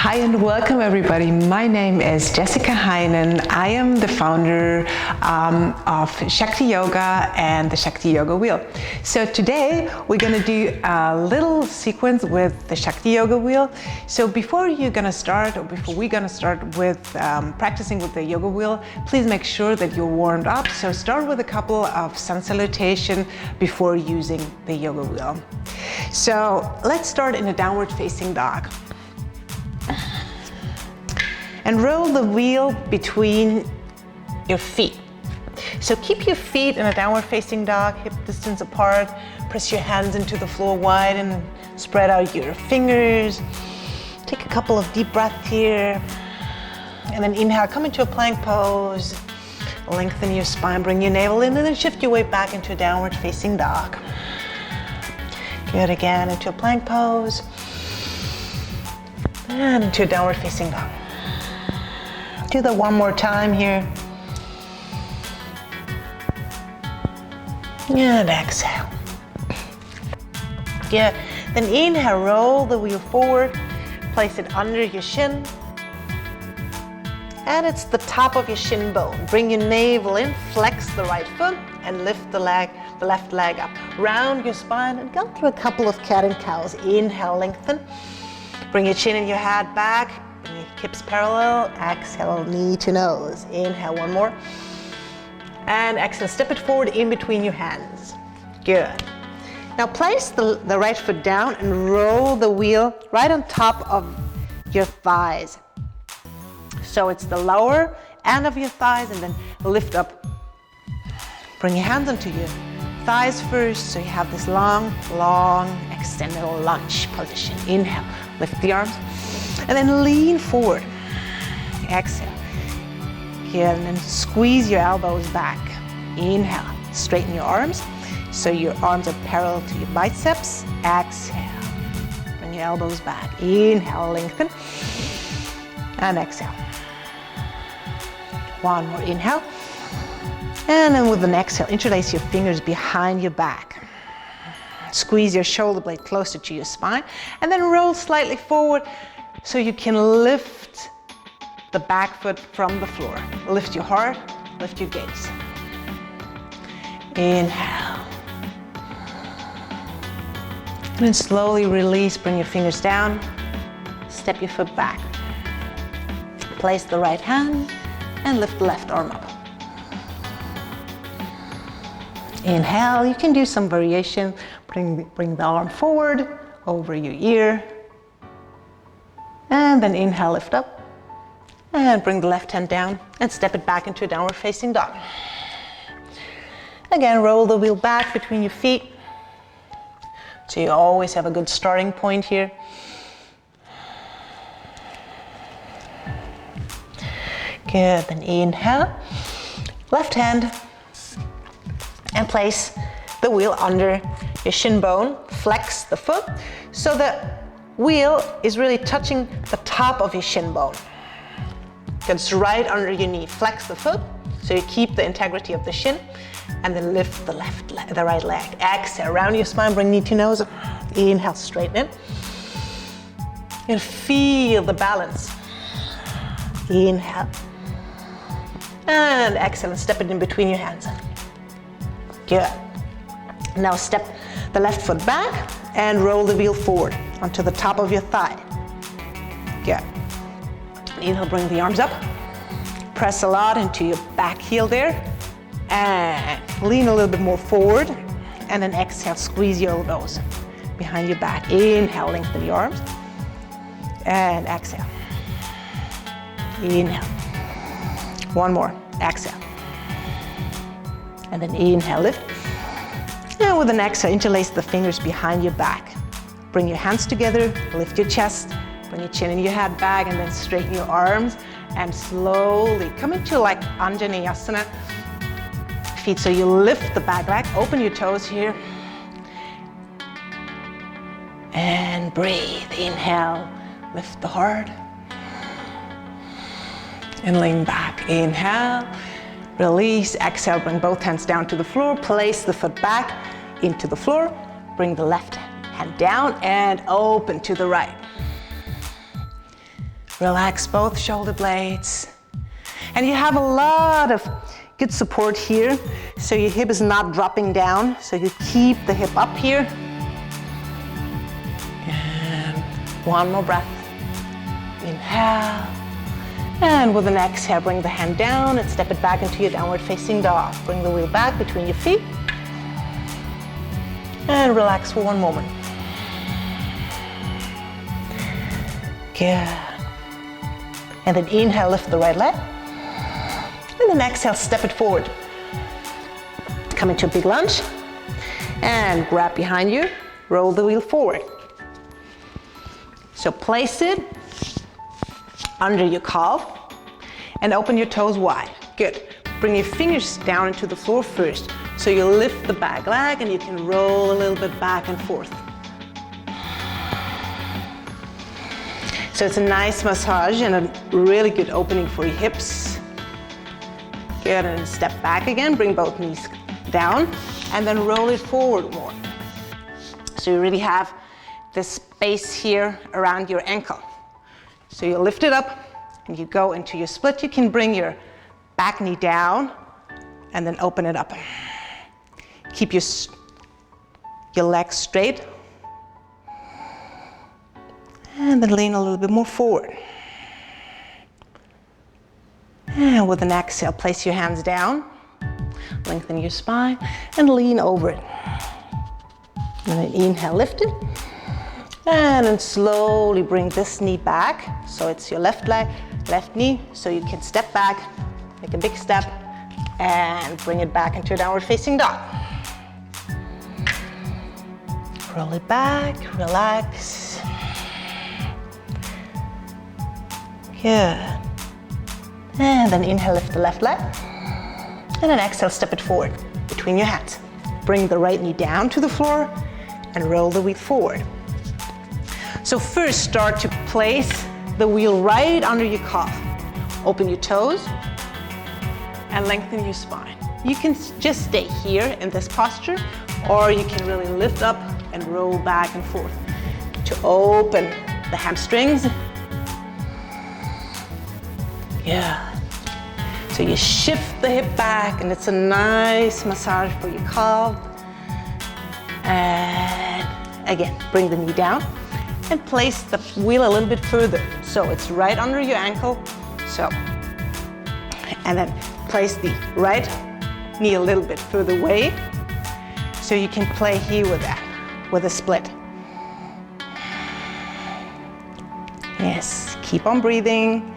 Hi and welcome everybody. My name is Jessica Heinen. I am the founder of Shakti Yoga and the Shakti Yoga wheel. So today we're going to do a little sequence with the Shakti Yoga wheel. So before we're going to start with practicing with the yoga wheel, please make sure that you're warmed up. So start with a couple of sun salutation before using the yoga wheel. So let's start in a downward facing dog. And roll the wheel between your feet. So keep your feet in a downward facing dog, hip distance apart. Press your hands into the floor wide and spread out your fingers. Take a couple of deep breaths here. And then inhale, come into a plank pose. Lengthen your spine, bring your navel in, and then shift your weight back into a downward facing dog. Good, again, into a plank pose. And into a downward facing dog. Do that one more time here. And exhale. Good. Then inhale, roll the wheel forward. Place it under your shin. And it's the top of your shin bone. Bring your navel in, flex the right foot, and lift the left leg up. Round your spine and go through a couple of cat and cows. Inhale, lengthen. Bring your chin and your head back. Bring your hips parallel. Exhale, knee to nose. Inhale, one more. And exhale, step it forward in between your hands. Good. Now place the right foot down and roll the wheel right on top of your thighs. So it's the lower end of your thighs, and then lift up. Bring your hands onto your thighs first, so you have this long extended lunge position. Inhale, lift the arms, and then lean forward. Exhale. Good, and then squeeze your elbows back. Inhale, straighten your arms, so your arms are parallel to your biceps. Exhale, bring your elbows back. Inhale, lengthen, and exhale. One more inhale. And then with an exhale, interlace your fingers behind your back. Squeeze your shoulder blade closer to your spine, and then roll slightly forward so you can lift the back foot from the floor. Lift your heart, lift your gaze. Inhale. And then slowly release, bring your fingers down, step your foot back. Place the right hand and lift the left arm up. Inhale, you can do some variation. Bring the arm forward, over your ear. And then inhale, lift up. And bring the left hand down and step it back into a downward facing dog. Again, roll the wheel back between your feet. So you always have a good starting point here. Good, then inhale. Left hand. And place the wheel under your shin bone. Flex the foot so the wheel is really touching the top of your shin bone. It's right under your knee. Flex the foot so you keep the integrity of the shin, and then lift the right leg. Exhale, round your spine, bring knee to nose. Inhale, straighten it. And feel the balance. Inhale. And exhale, and step it in between your hands. Good. Now step the left foot back and roll the wheel forward onto the top of your thigh. Good. Inhale, bring the arms up. Press a lot into your back heel there. And lean a little bit more forward. And then exhale, squeeze your elbows behind your back. Inhale, lengthen the arms. And exhale. Inhale. One more. Exhale. And then inhale, lift. And with an exhale, interlace the fingers behind your back. Bring your hands together, lift your chest, bring your chin and your head back, and then straighten your arms. And slowly come into like Anjaneyasana feet. So you lift the back leg, open your toes here. And breathe. Inhale, lift the heart. And lean back. Inhale. Release, exhale, bring both hands down to the floor, place the foot back into the floor, bring the left hand down and open to the right. Relax both shoulder blades. And you have a lot of good support here, so your hip is not dropping down, so you keep the hip up here. And one more breath. Inhale. And with an exhale, bring the hand down and step it back into your downward facing dog. Bring the wheel back between your feet. And relax for one moment. Good. And then inhale, lift the right leg. And then exhale, step it forward. Come into a big lunge. And grab behind you, roll the wheel forward. So place it under your calf and open your toes wide. Good. Bring your fingers down into the floor first. So you lift the back leg and you can roll a little bit back and forth. So it's a nice massage and a really good opening for your hips. Good, and step back again, bring both knees down and then roll it forward more. So you really have this space here around your ankle. So you lift it up and you go into your split. You can bring your back knee down and then open it up. Keep your legs straight. And then lean a little bit more forward. And with an exhale, place your hands down. Lengthen your spine and lean over it. And then inhale, lift it. And then slowly bring this knee back. So it's your left leg, left knee. So you can step back, make a big step, and bring it back into downward facing dog. Roll it back, relax. Good. And then inhale, lift the left leg. And then exhale, step it forward between your hands. Bring the right knee down to the floor and roll the wheel forward. So first, start to place the wheel right under your calf. Open your toes and lengthen your spine. You can just stay here in this posture, or you can really lift up and roll back and forth to open the hamstrings. Yeah. So you shift the hip back and it's a nice massage for your calf. And again, bring the knee down and place the wheel a little bit further. So it's right under your ankle. So, and then place the right knee a little bit further away. So you can play here with that, with a split. Yes, keep on breathing.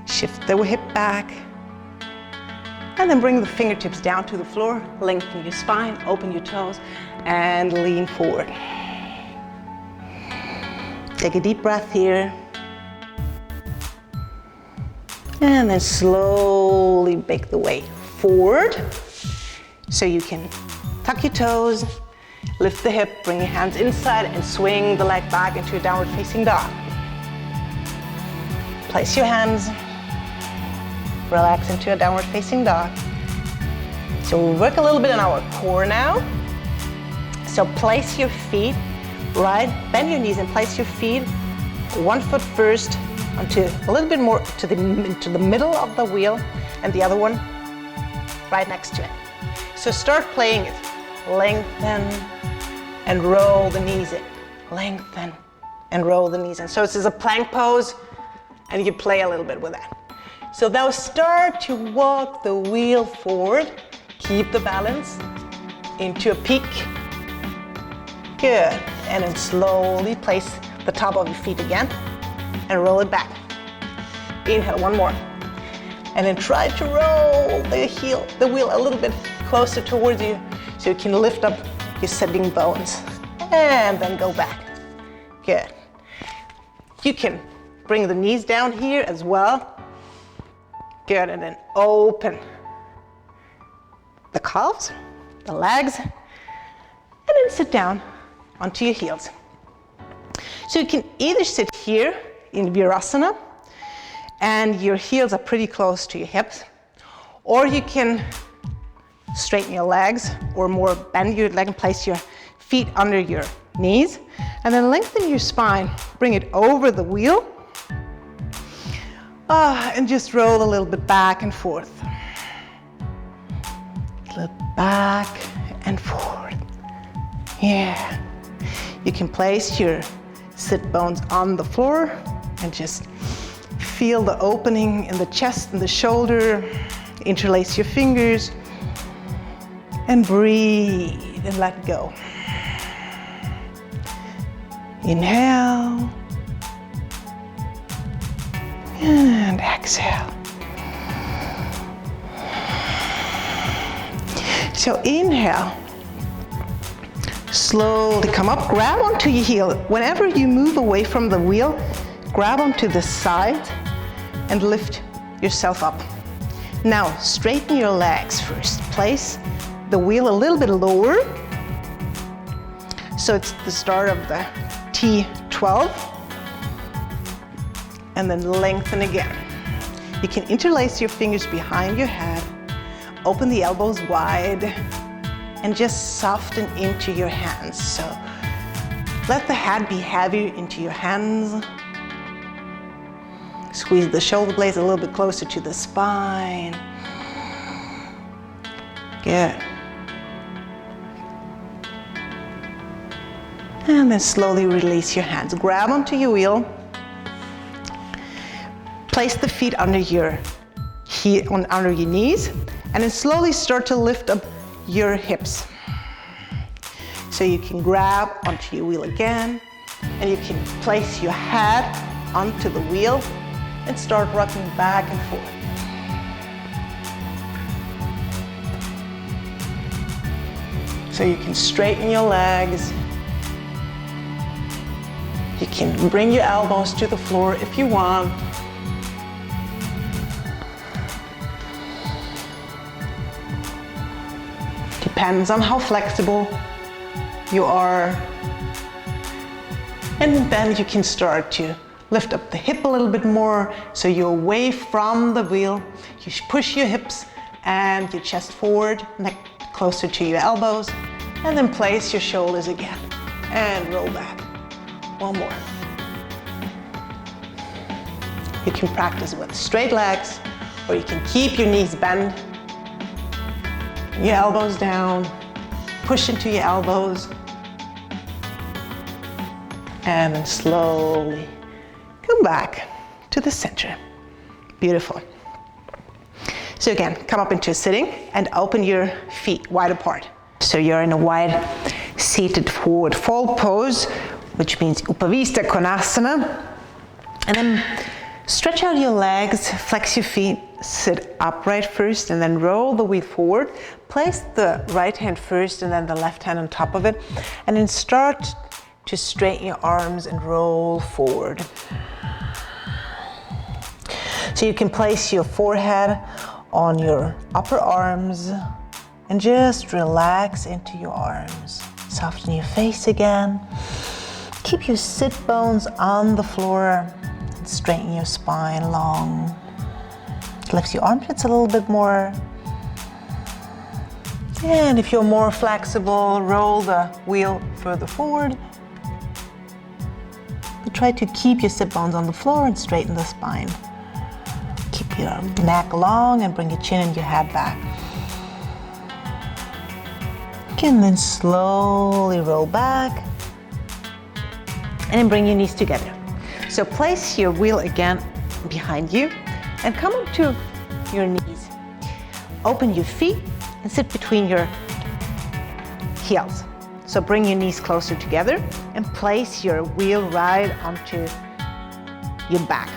Shift the hip back. And then bring the fingertips down to the floor. Lengthen your spine, open your toes, and lean forward. Take a deep breath here. And then slowly make the way forward. So you can tuck your toes, lift the hip, bring your hands inside, and swing the leg back into a downward facing dog. Place your hands. Relax into a downward facing dog. So we'll work a little bit on our core now. So place your feet right, bend your knees and place your feet 1 foot first onto a little bit more to the middle of the wheel and the other one right next to it. So start playing it. Lengthen and roll the knees in. Lengthen and roll the knees in. So this is a plank pose and you play a little bit with that. So now start to walk the wheel forward. Keep the balance into a peak. Good. And then slowly place the top of your feet again and roll it back. Inhale, one more. And then try to roll the wheel a little bit closer towards you so you can lift up your sitting bones. And then go back. Good. You can bring the knees down here as well. Good, and then open the calves, the legs, and then sit down onto your heels. So you can either sit here in Virasana and your heels are pretty close to your hips, or you can straighten your legs or more bend your leg and place your feet under your knees and then lengthen your spine. Bring it over the wheel And just roll a little bit back and forth. A little back and forth. Yeah. You can place your sit bones on the floor and just feel the opening in the chest and the shoulder. Interlace your fingers and breathe and let go. Inhale and exhale. So inhale, slowly come up, grab onto your heel. Whenever you move away from the wheel, grab onto the side and lift yourself up. Now straighten your legs first. Place the wheel a little bit lower, so it's the start of the T12, and then lengthen again. You can interlace your fingers behind your head, open the elbows wide, and just soften into your hands. So let the head be heavier into your hands. Squeeze the shoulder blades a little bit closer to the spine. Good. And then slowly release your hands. Grab onto your wheel. Place the feet under your knees, and then slowly start to lift up your hips. So you can grab onto your wheel again, and you can place your head onto the wheel and start rocking back and forth. So you can straighten your legs. You can bring your elbows to the floor if you want. Depends on how flexible you are. And then you can start to lift up the hip a little bit more, so you're away from the wheel. You push your hips and your chest forward, neck closer to your elbows, and then place your shoulders again and roll back. One more. You can practice with straight legs, or you can keep your knees bent, your elbows down, push into your elbows, and then slowly come back to the center. Beautiful. So again, come up into a sitting and open your feet wide apart. So you're in a wide seated forward fold pose, which means Upavista Konasana. And then stretch out your legs, flex your feet, sit upright first, and then roll the wheel forward. Place the right hand first and then the left hand on top of it. And then start to straighten your arms and roll forward. So you can place your forehead on your upper arms and just relax into your arms. Soften your face again. Keep your sit bones on the floor and straighten your spine long. Lift your armpits a little bit more. And if you're more flexible, roll the wheel further forward. But try to keep your sit bones on the floor and straighten the spine. Keep your neck long and bring your chin and your head back. And then slowly roll back. And then bring your knees together. So place your wheel again behind you and come up to your knees. Open your feet and sit between your heels. So bring your knees closer together and place your wheel right onto your back.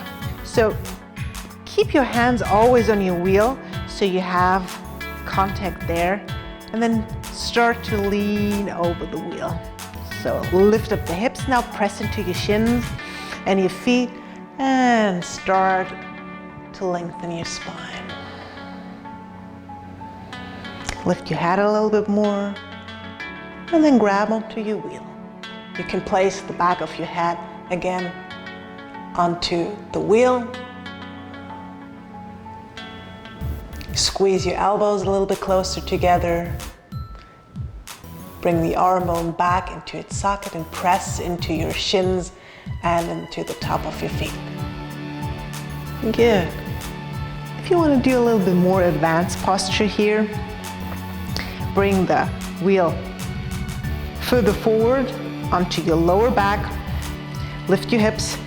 So keep your hands always on your wheel so you have contact there, and then start to lean over the wheel. So lift up the hips, now press into your shins and your feet and start to lengthen your spine. Lift your head a little bit more and then grab onto your wheel. You can place the back of your head again onto the wheel. Squeeze your elbows a little bit closer together. Bring the arm bone back into its socket and press into your shins and into the top of your feet. Good. If you want to do a little bit more advanced posture here, bring the wheel further forward onto your lower back, lift your hips,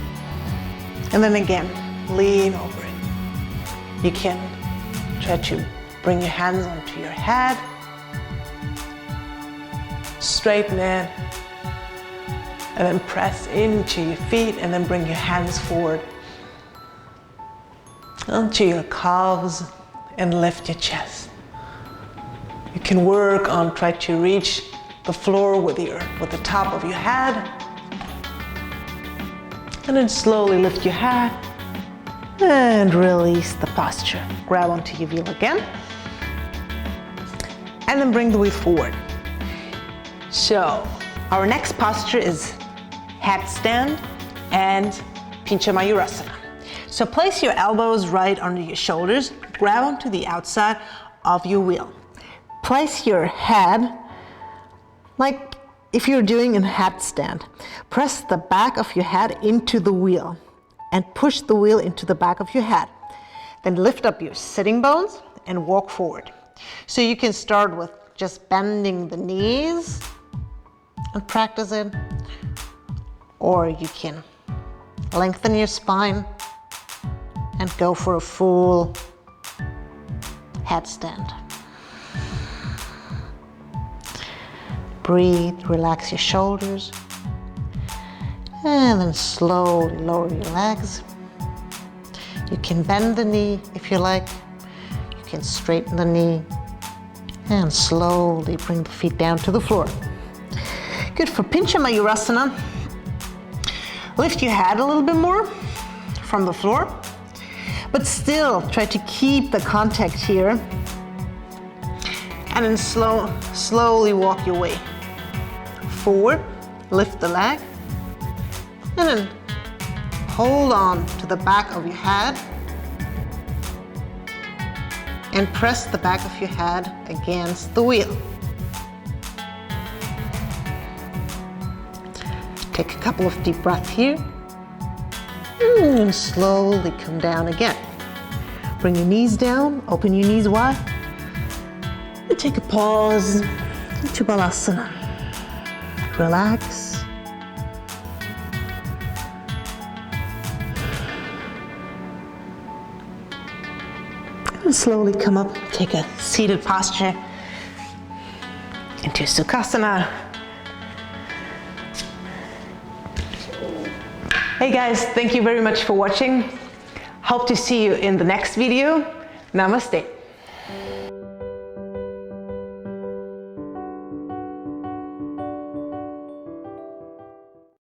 and then again, lean over it. You can try to bring your hands onto your head, straighten it, and then press into your feet, and then bring your hands forward onto your calves and lift your chest. You can work on try to reach the floor with the top of your head, and then slowly lift your head and release the posture. Grab onto your wheel again, and then bring the wheel forward. So our next posture is headstand and Pincha Mayurasana. So place your elbows right under your shoulders, grab onto the outside of your wheel. Place your head like if you're doing a headstand. Press the back of your head into the wheel and push the wheel into the back of your head. Then lift up your sitting bones and walk forward. So you can start with just bending the knees and practice it, or you can lengthen your spine and go for a full headstand. Breathe, relax your shoulders, and then slowly lower your legs. You can bend the knee if you like. You can straighten the knee and slowly bring the feet down to the floor. Good. For Pincha Mayurasana, lift your head a little bit more from the floor, but still try to keep the contact here, and then slowly walk your way forward, lift the leg, and then hold on to the back of your head and press the back of your head against the wheel. Take a couple of deep breaths here, and slowly come down again. Bring your knees down, open your knees wide, and take a pause into Balasana. Relax. And slowly come up, take a seated posture into Sukhasana. Hey guys, thank you very much for watching. Hope to see you in the next video. Namaste.